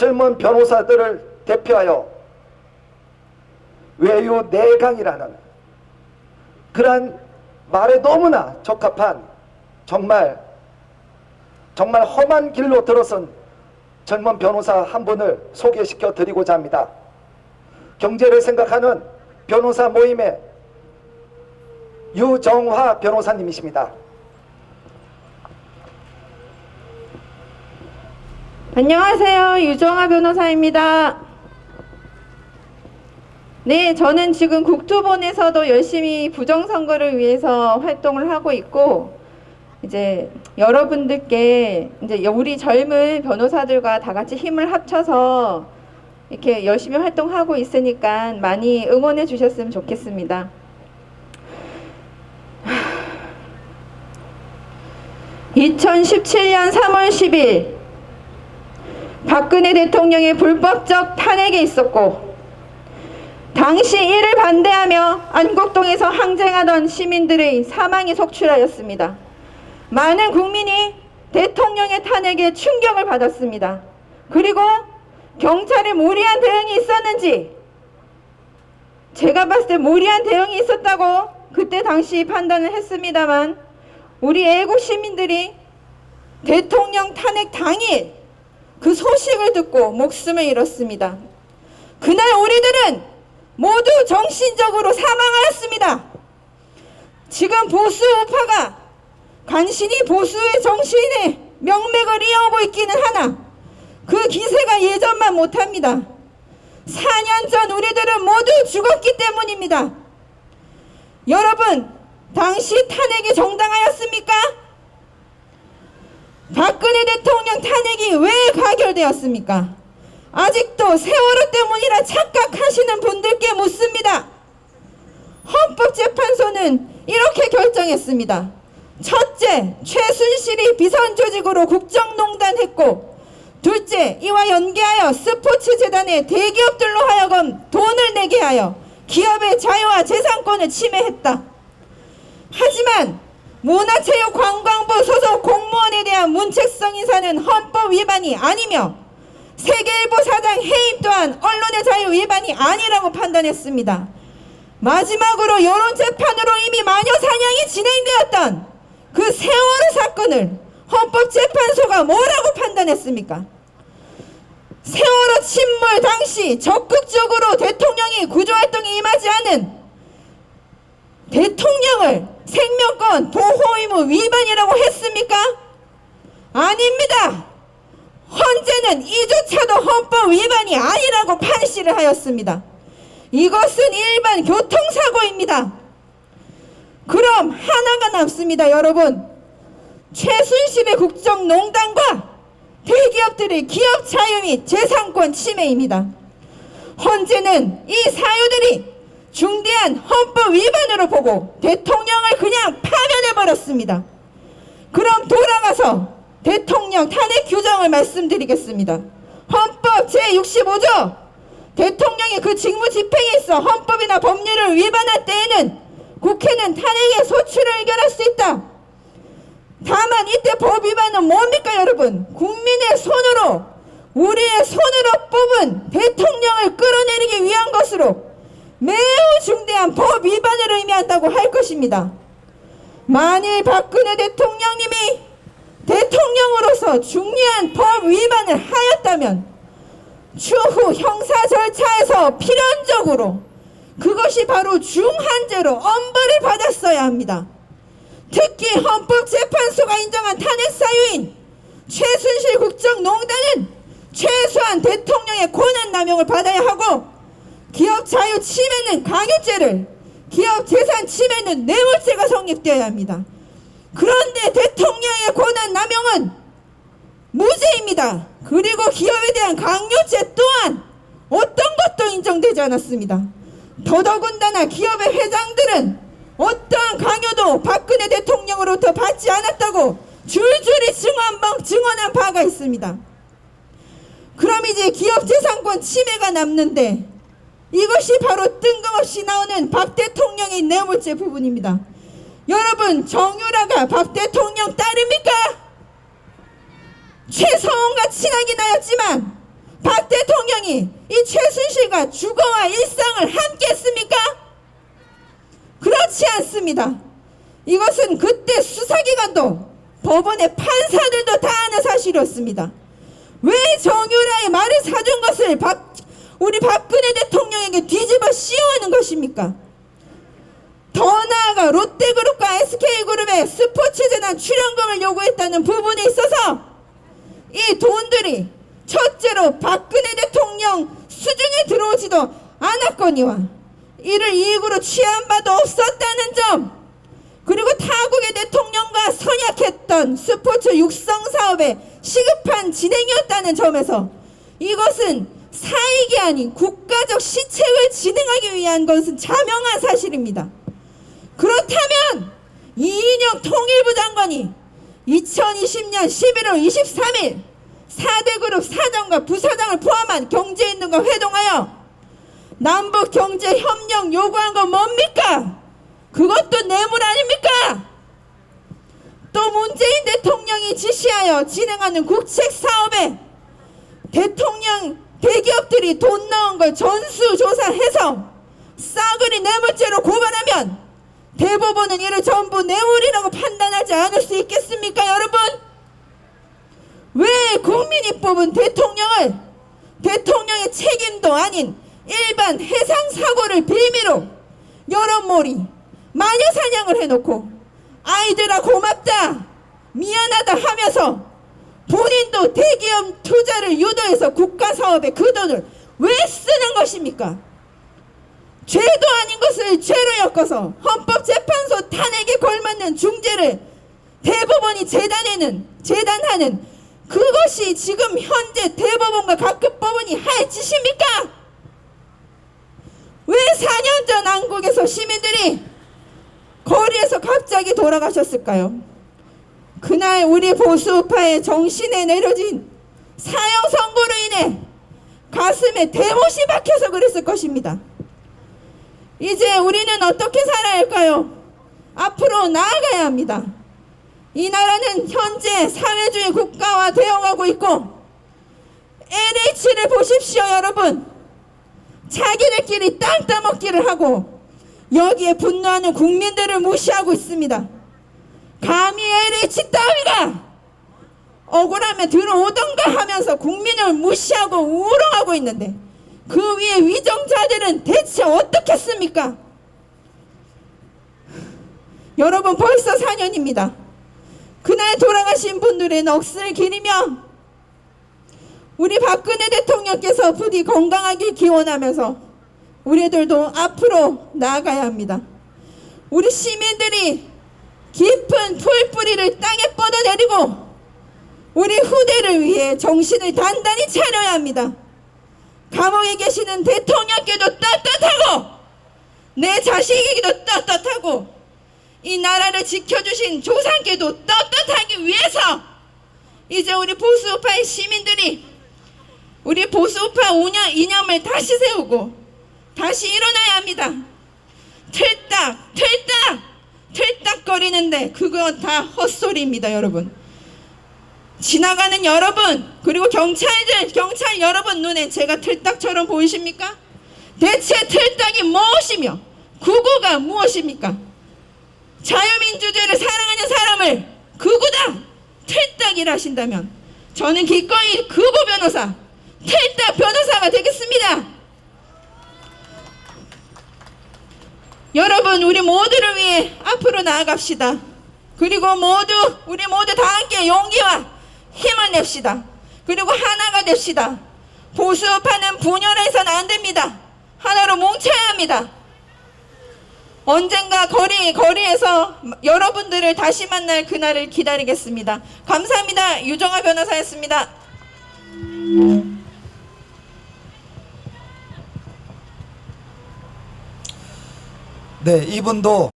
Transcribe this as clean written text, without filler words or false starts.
젊은 변호사들을 대표하여 외유 내강이라는 그러한 말에 너무나 적합한 정말 험한 길로 들어선 젊은 변호사 한 분을 소개시켜 드리고자 합니다. 경제를 생각하는 변호사 모임의 유정화 변호사님이십니다. 안녕하세요. 유정화 변호사입니다. 네, 저는 지금 국토본에서도 열심히 부정선거를 위해서 활동을 하고 있고, 이제 여러분들께 이제 우리 젊은 변호사들과 다 같이 힘을 합쳐서 이렇게 열심히 활동하고 있으니까 많이 응원해 주셨으면 좋겠습니다. 2017년 3월 10일 박근혜 대통령의 불법적 탄핵에 있었고, 당시 이를 반대하며 안국동에서 항쟁하던 시민들의 사망이 속출하였습니다. 많은 국민이 대통령의 탄핵에 충격을 받았습니다. 그리고 경찰의 무리한 대응이 있었는지, 제가 봤을 때 무리한 대응이 있었다고 그때 당시 판단을 했습니다만, 우리 애국 시민들이 대통령 탄핵 당일 그 소식을 듣고 목숨을 잃었습니다. 그날 우리들은 모두 정신적으로 사망하였습니다. 지금 보수 우파가 간신히 보수의 정신에 명맥을 이어오고 있기는 하나 그 기세가 예전만 못합니다. 4년 전 우리들은 모두 죽었기 때문입니다. 여러분, 당시 탄핵이 정당하였습니까? 박근혜 대통령 탄핵이 왜 가결되었습니까? 아직도 세월호 때문이라 착각하시는 분들께 묻습니다. 헌법재판소는 이렇게 결정했습니다. 첫째, 최순실이 비선조직으로 국정농단했고, 둘째, 이와 연계하여 스포츠재단의 대기업들로 하여금 돈을 내게 하여 기업의 자유와 재산권을 침해했다. 하지만 문화체육관광부 소속 공무원에 대한 문책성 인사는 헌법 위반이 아니며 세계일보 사장 해임 또한 언론의 자유 위반이 아니라고 판단했습니다. 마지막으로 여론재판으로 이미 마녀 사냥이 진행되었던 그 세월호 사건을 헌법재판소가 뭐라고 판단했습니까? 세월호 침몰 당시 적극적으로 대통령이 구조활동에 임하지 않은 대통령을 생명권 보호 의무 위반이라고 했습니까? 아닙니다. 헌재는 이조차도 헌법 위반이 아니라고 판시를 하였습니다. 이것은 일반 교통사고입니다. 그럼 하나가 남습니다, 여러분. 최순실의 국정농단과 대기업들의 기업 자유 및 재산권 침해입니다. 헌재는 이 사유들이 중대한 헌법 위반으로 보고 대통령을 그냥 파면해버렸습니다. 그럼 돌아가서 대통령 탄핵 규정을 말씀드리겠습니다. 헌법 제65조 대통령이 그 직무 집행에 있어 헌법이나 법률을 위반할 때에는 국회는 탄핵의 소추를 의결할 수 있다. 다만 이때 법 위반은 뭡니까, 여러분? 국민의 손으로, 우리의 손으로 뽑은 대통령을 끌어내리기 위한 것으로 매우 중대한 법 위반을 의미한다고 할 것입니다. 만일 박근혜 대통령님이 대통령으로서 중요한 법 위반을 하였다면 추후 형사 절차에서 필연적으로 그것이 바로 중한죄로 엄벌을 받았어야 합니다. 특히 헌법재판소가 인정한 탄핵 사유인 최순실 국정농단은 최소한 대통령의 권한남용을 받아야 하고, 기업 자유 침해는 강요죄를, 기업 재산 침해는 뇌물죄가 성립되어야 합니다. 그런데 대통령의 권한 남용은 무죄입니다. 그리고 기업에 대한 강요죄 또한 어떤 것도 인정되지 않았습니다. 더더군다나 기업의 회장들은 어떠한 강요도 박근혜 대통령으로부터 받지 않았다고 줄줄이 증언한 바가 있습니다. 그럼 이제 기업 재산권 침해가 남는데, 이것이 바로 뜬금없이 나오는 박 대통령의 뇌물죄 부분입니다. 여러분, 정유라가 박 대통령 딸입니까? 최서원과 친하게 나였지만 박 대통령이 이 최순실과 주거와 일상을 함께 했습니까? 그렇지 않습니다. 이것은 그때 수사기관도 법원의 판사들도 다 아는 사실이었습니다. 왜 정유라의 말을 사준 것을 우리 박근혜 대통령에게 뒤집어 씌우는 것입니까? 더 나아가 롯데그룹과 SK그룹의 스포츠재단 출연금을 요구했다는 부분에 있어서 이 돈들이 첫째로 박근혜 대통령 수중에 들어오지도 않았거니와 이를 이익으로 취한 바도 없었다는 점, 그리고 타국의 대통령과 선약했던 스포츠 육성 사업의 시급한 진행이었다는 점에서 이것은 사익이 아닌 국가적 시책을 진행하기 위한 것은 자명한 사실입니다. 그렇다면 이인영 통일부 장관이 2020년 11월 23일 4대 그룹 사장과 부사장을 포함한 경제인들과 회동하여 남북 경제 협력 요구한 건 뭡니까? 그것도 뇌물 아닙니까? 또 문재인 대통령이 지시하여 진행하는 국책 사업에 대통령 대기업들이 돈 넣은 걸 전수조사해서 싸그리 뇌물죄로 고발하면 대법원은 이를 전부 뇌물이라고 판단하지 않을 수 있겠습니까, 여러분? 왜 국민이 뽑은 대통령의 책임도 아닌 일반 해상사고를 빌미로 여론몰이, 마녀사냥을 해놓고 아이들아 고맙다, 미안하다 하면서 본인도 대기업 투자를 유도해서 국가사업에 그 돈을 왜 쓰는 것입니까? 죄도 아닌 것을 죄로 엮어서 헌법재판소 탄핵에 걸맞는 중죄를 대법원이 재단하는 그것이 지금 현재 대법원과 각급 법원이 할 짓입니까? 왜 4년 전 한국에서 시민들이 거리에서 갑자기 돌아가셨을까요? 그날 우리 보수우파의 정신에 내려진 사형 선고로 인해 가슴에 대못이 박혀서 그랬을 것입니다. 이제 우리는 어떻게 살아야 할까요? 앞으로 나아가야 합니다. 이 나라는 현재 사회주의 국가와 되어가고 있고 LH를 보십시오, 여러분. 자기들끼리 땅 따먹기를 하고 여기에 분노하는 국민들을 무시하고 있습니다. 감히 LH 따위가 억울하면 들어오던가 하면서 국민을 무시하고 우롱하고 있는데 그 위에 위정자들은 대체 어떻겠습니까? 여러분, 벌써 4년입니다. 그날 돌아가신 분들의 넋을 기리며 우리 박근혜 대통령께서 부디 건강하길 기원하면서 우리들도 앞으로 나아가야 합니다. 우리 시민들이 깊은 풀뿌리를 땅에 뻗어내리고 우리 후대를 위해 정신을 단단히 차려야 합니다. 감옥에 계시는 대통령께도 떳떳하고 내 자식에게도 떳떳하고 이 나라를 지켜주신 조상께도 떳떳하기 위해서 이제 우리 보수우파의 시민들이 우리 보수우파 이념을 다시 세우고 다시 일어나야 합니다. 틀딱거리는데 그건 다 헛소리입니다, 여러분. 지나가는 여러분, 그리고 경찰 여러분 눈에 제가 틀딱처럼 보이십니까? 대체 틀딱이 무엇이며 구구가 무엇입니까? 자유민주주의를 사랑하는 사람을 극우다, 틀딱이라 하신다면 저는 기꺼이 극우 변호사, 틀딱 변호사가 되겠습니다. 여러분, 우리 모두를 위해 앞으로 나아갑시다. 그리고 우리 모두 다 함께 용기와 힘을 냅시다. 그리고 하나가 됩시다. 보수파는 분열해서는 안 됩니다. 하나로 뭉쳐야 합니다. 언젠가 거리에서 여러분들을 다시 만날 그날을 기다리겠습니다. 감사합니다. 유정아 변호사였습니다. 네, 이분도